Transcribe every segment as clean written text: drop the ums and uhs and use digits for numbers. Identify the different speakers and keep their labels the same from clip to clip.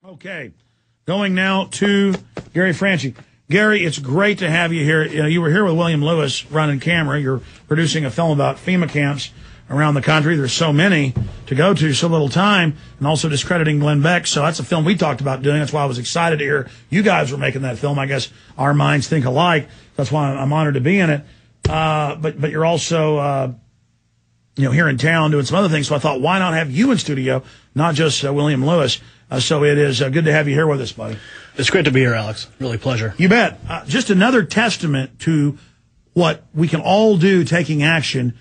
Speaker 1: Okay, going now to Gary Franchi. Gary, it's great to have you here. You were here with William Lewis running camera. You're producing a film about FEMA camps around the country. There's so many to go to, so little time, and also discrediting Glenn Beck. So that's a film we talked about doing. That's why I was excited to hear you guys were making that film. I guess our minds think alike. That's why I'm honored to be in it. But you're also here in town doing some other things. So I thought, why not have you in studio, not just William Lewis? So it is good to have you here with us, buddy.
Speaker 2: It's great to be here, Alex. Really a pleasure.
Speaker 1: You bet. Just another testament to what we can all do taking action.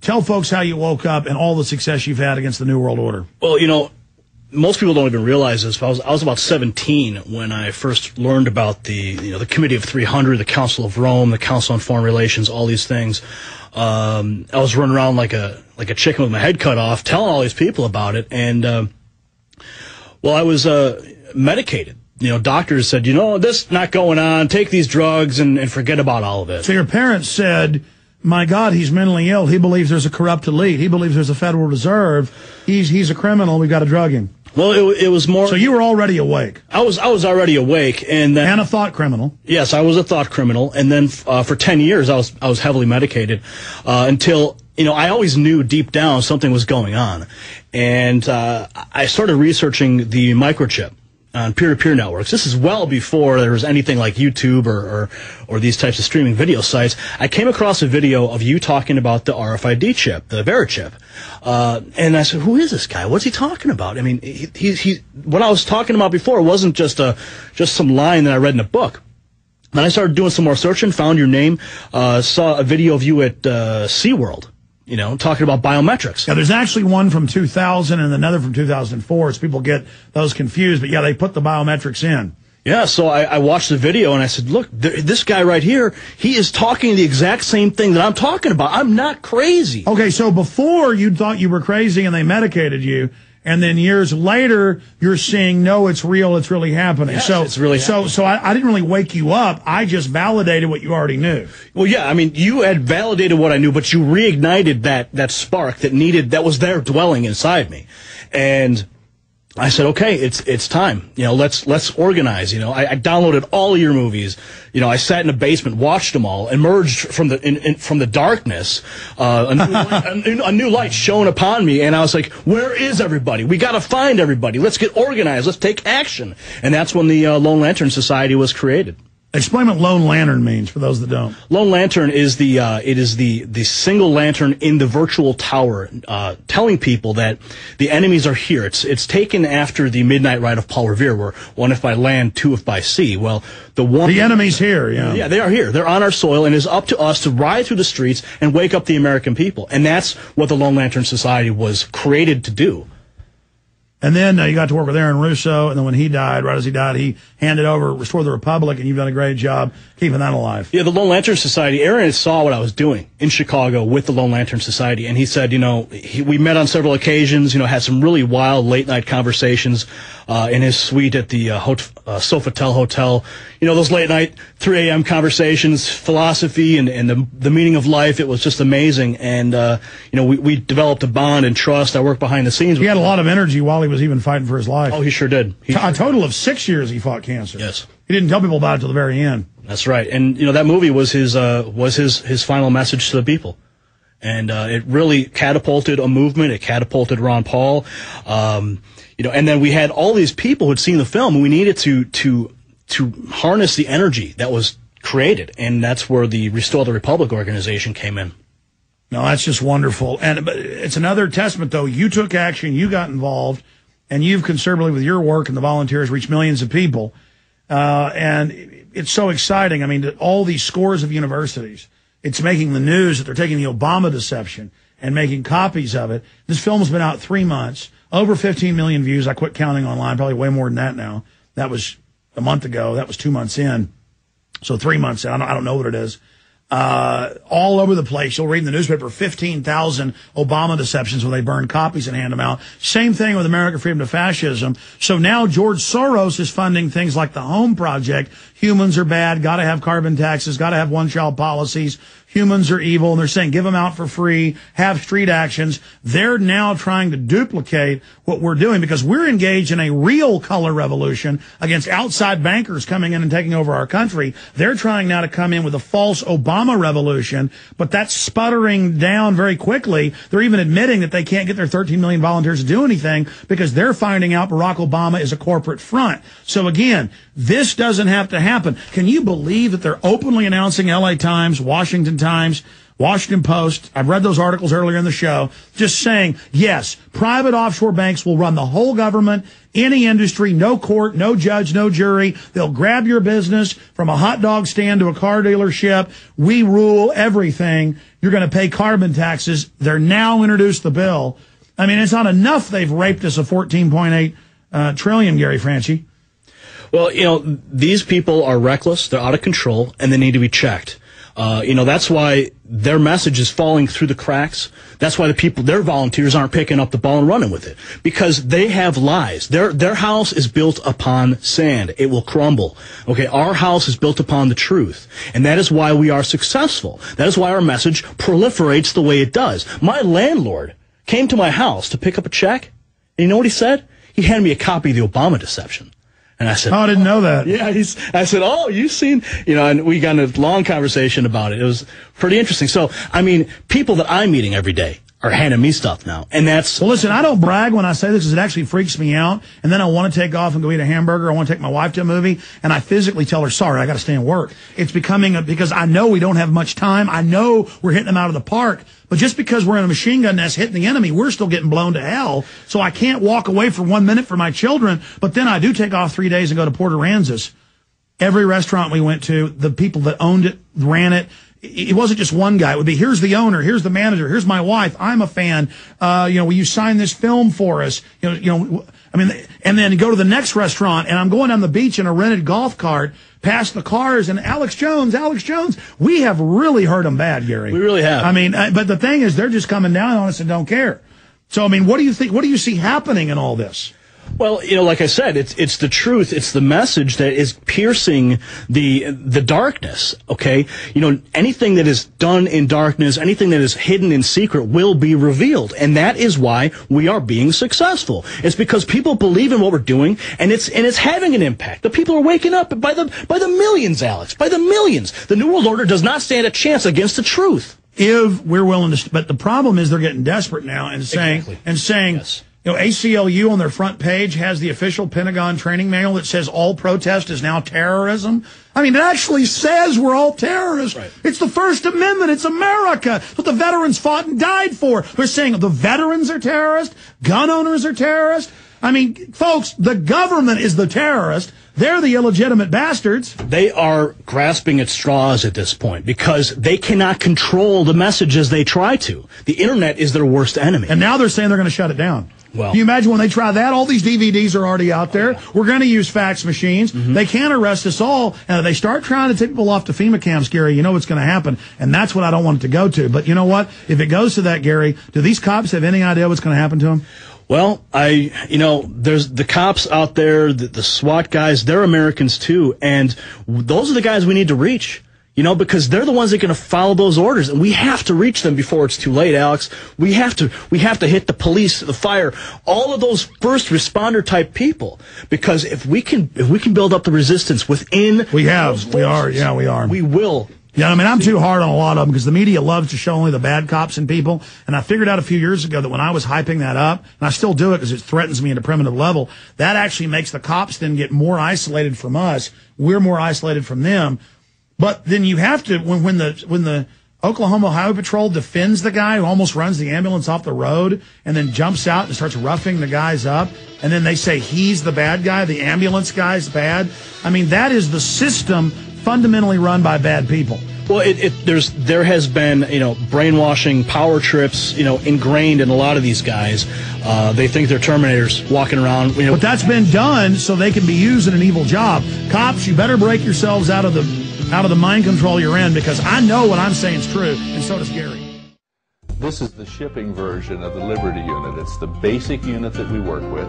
Speaker 1: Tell folks how you woke up and all the success you've had against the New World Order.
Speaker 2: Well, most people don't even realize this, but I was about 17 when I first learned about the Committee of 300, the Council of Rome, the Council on Foreign Relations, all these things. I was running around like a chicken with my head cut off, telling all these people about it, and I was medicated. Doctors said, this not going on, take these drugs and forget about all of it.
Speaker 1: So your parents said, my God, he's mentally ill. He believes there's a corrupt elite. He believes there's a Federal Reserve. He's a criminal. We've got to drug him.
Speaker 2: Well, it was more...
Speaker 1: So you were already awake.
Speaker 2: I was already awake. And
Speaker 1: a thought criminal.
Speaker 2: Yes, I was a thought criminal. And then for 10 years, I was heavily medicated until... I always knew deep down something was going on. And I started researching the microchip on peer-to-peer networks. This is well before there was anything like YouTube or these types of streaming video sites. I came across a video of you talking about the RFID chip, the Verichip. And I said, who is this guy? What's he talking about? I mean, he what I was talking about before wasn't just some line that I read in a book. Then I started doing some more searching, found your name, saw a video of you at SeaWorld. Talking about biometrics.
Speaker 1: Yeah, there's actually one from 2000 and another from 2004, so people get those confused. But yeah, they put the biometrics in.
Speaker 2: Yeah, so I watched the video and I said, look, this guy right here, he is talking the exact same thing that I'm talking about. I'm not crazy.
Speaker 1: Okay, so before you thought you were crazy and they medicated you, and then years later, you're seeing, no, it's real, it's really happening.
Speaker 2: Yes,
Speaker 1: so
Speaker 2: it's really happening.
Speaker 1: So I didn't really wake you up. I just validated what you already knew.
Speaker 2: Well, yeah, I mean, you had validated what I knew, but you reignited that spark that was there dwelling inside me. And I said, okay, it's time. Let's organize. I downloaded all of your movies. I sat in a basement, watched them all, emerged from the darkness. A new light shone upon me, and I was like, where is everybody? We got to find everybody. Let's get organized. Let's take action. And that's when the Lone Lantern Society was created.
Speaker 1: Explain what Lone Lantern means for those that don't.
Speaker 2: Lone Lantern is the single lantern in the virtual tower, telling people that the enemies are here. It's taken after the Midnight Ride of Paul Revere, where one if by land, two if by sea. Well, the
Speaker 1: enemy's here. Yeah.
Speaker 2: Yeah, they are here. They're on our soil, and it's up to us to ride through the streets and wake up the American people. And that's what the Lone Lantern Society was created to do.
Speaker 1: And then you got to work with Aaron Russo, and then when he died, right as he died, he handed over, restored the Republic, and you've done a great job keeping that alive.
Speaker 2: Yeah, the Lone Lantern Society, Aaron saw what I was doing in Chicago with the Lone Lantern Society, and he said, we met on several occasions, had some really wild late-night conversations in his suite at the Sofitel Hotel. Those late-night 3 a.m. conversations, philosophy and the meaning of life. It was just amazing, and we developed a bond and trust. I worked behind the scenes.
Speaker 1: He had a lot of energy while he was even fighting for his life.
Speaker 2: Oh, he sure did.
Speaker 1: A total of 6 years he fought cancer.
Speaker 2: Yes.
Speaker 1: He didn't tell people about it till the very end.
Speaker 2: That's right. And that movie was his final message to the people. And it really catapulted a movement. It catapulted Ron Paul. And then we had all these people who had seen the film, and we needed to harness the energy that was created, and that's where the Restore the Republic organization came in.
Speaker 1: No, that's just wonderful. But it's another testament, though. You took action, you got involved, and you've considerably, with your work and the volunteers, reached millions of people. And it's so exciting. I mean, all these scores of universities, it's making the news that they're taking the Obama deception and making copies of it. This film's been out 3 months, over 15 million views. I quit counting online, probably way more than that now. That was a month ago. That was 2 months in. So 3 months in. I don't know what it is. All over the place. You'll read in the newspaper 15,000 Obama deceptions where they burn copies and hand them out. Same thing with American Freedom to Fascism. So now George Soros is funding things like the Home Project. Humans are bad. Got to have carbon taxes. Got to have one-child policies. humans are evil, and they're saying give them out for free, have street actions. They're now trying to duplicate what we're doing because we're engaged in a real color revolution against outside bankers coming in and taking over our country. They're trying now to come in with a false Obama revolution, but that's sputtering down very quickly. They're even admitting that they can't get their 13 million volunteers to do anything because they're finding out Barack Obama is a corporate front. So again, this doesn't have to happen. Can you believe that they're openly announcing LA Times, Washington Times, Washington Post, I've read those articles earlier in the show, just saying, yes, private offshore banks will run the whole government, any industry, no court, no judge, no jury. They'll grab your business from a hot dog stand to a car dealership. We rule everything. You're going to pay carbon taxes. They're now introduced the bill. I mean, it's not enough they've raped us of 14.8 trillion, Gary Franchi.
Speaker 2: Well, these people are reckless, they're out of control, and they need to be checked. That's why their message is falling through the cracks. That's why their volunteers aren't picking up the ball and running with it. Because they have lies. Their house is built upon sand. It will crumble. Okay, our house is built upon the truth. And that is why we are successful. That is why our message proliferates the way it does. My landlord came to my house to pick up a check, and you know what he said? He handed me a copy of the Obama deception. And I said,
Speaker 1: oh, I didn't know that.
Speaker 2: Yeah, I said, oh, you've seen, and we got in a long conversation about it. It was pretty interesting. So, I mean, people that I'm meeting every day are handing me stuff now. And that's...
Speaker 1: Well, listen, I don't brag when I say this because it actually freaks me out. And then I want to take off and go eat a hamburger. I want to take my wife to a movie. And I physically tell her, sorry, I got to stay and work. It's becoming because I know we don't have much time. I know we're hitting them out of the park. But just because we're in a machine gun nest hitting the enemy, we're still getting blown to hell. So I can't walk away for 1 minute for my children. But then I do take off 3 days and go to Port Aransas. Every restaurant we went to, the people that owned it, ran it, it wasn't just one guy. It would be, here's the owner, here's the manager, here's my wife, I'm a fan. Will you sign this film for us? And then go to the next restaurant, and I'm going down the beach in a rented golf cart, past the cars, and Alex Jones. We have really hurt them bad, Gary.
Speaker 2: We really have.
Speaker 1: I mean, but the thing is, they're just coming down on us and don't care. So, I mean, what do you think? What do you see happening in all this?
Speaker 2: Well, like I said, it's the truth. It's the message that is piercing the darkness. Okay, anything that is done in darkness, anything that is hidden in secret, will be revealed, and that is why we are being successful. It's because people believe in what we're doing, and it's having an impact. The people are waking up by the millions, Alex, by the millions. The New World Order does not stand a chance against the truth.
Speaker 1: If we're willing to, but the problem is they're getting desperate now and saying yes. ACLU on their front page has the official Pentagon training manual that says all protest is now terrorism. I mean, it actually says we're all terrorists. Right. It's the First Amendment. It's America. It's what the veterans fought and died for. They're saying the veterans are terrorists. Gun owners are terrorists. I mean, folks, the government is the terrorist. They're the illegitimate bastards.
Speaker 2: They are grasping at straws at this point because they cannot control the messages they try to. The internet is their worst enemy.
Speaker 1: And now they're saying they're going to shut it down.
Speaker 2: Well,
Speaker 1: can you imagine when they try that? All these DVDs are already out there. We're going to use fax machines. Mm-hmm. They can't arrest us all. And if they start trying to take people off to FEMA camps, Gary, you know what's going to happen. And that's what I don't want it to go to. But you know what? If it goes to that, Gary, do these cops have any idea what's going to happen to them?
Speaker 2: Well, there's the cops out there, the SWAT guys, they're Americans too. And those are the guys we need to reach. Because they're the ones that are going to follow those orders, and we have to reach them before it's too late, Alex. We have to hit the police, the fire, all of those first responder type people, because if we can build up the resistance within, we are, we will.
Speaker 1: Yeah, I mean, I'm too hard on a lot of them because the media loves to show only the bad cops and people. And I figured out a few years ago that when I was hyping that up, and I still do it because it threatens me at a primitive level, that actually makes the cops then get more isolated from us. We're more isolated from them. But then you have to, when the Oklahoma Highway Patrol defends the guy who almost runs the ambulance off the road and then jumps out and starts roughing the guys up, and then they say he's the bad guy, the ambulance guy's bad. I mean, that is the system fundamentally run by bad people.
Speaker 2: Well, there has been, brainwashing, power trips, ingrained in a lot of these guys. They think they're Terminators walking around.
Speaker 1: But that's been done so they can be used in an evil job. Cops, you better break yourselves out of the mind control you're in, because I know what I'm saying is true, and so does Gary.
Speaker 3: This is the shipping version of the Liberty unit. It's the basic unit that we work with.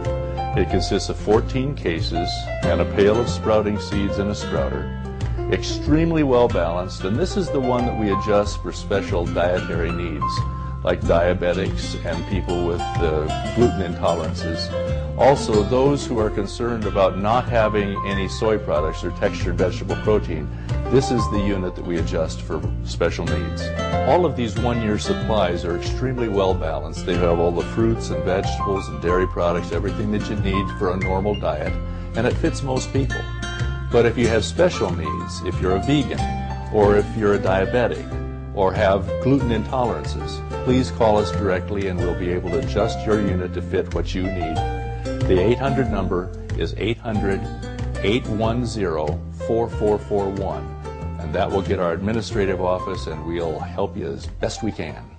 Speaker 3: It consists of 14 cases and a pail of sprouting seeds and a sprouter. extremely well balanced, and this is the one that we adjust for special dietary needs, like diabetics and people with gluten intolerances. Also, those who are concerned about not having any soy products or textured vegetable protein, this is the unit that we adjust for special needs. All of these one-year supplies are extremely well balanced. They have all the fruits and vegetables and dairy products, everything that you need for a normal diet, and it fits most people. But if you have special needs, if you're a vegan, or if you're a diabetic, or have gluten intolerances, please call us directly and we'll be able to adjust your unit to fit what you need. The 800 number is 800-810-4441, and that will get our administrative office, and we'll help you as best we can.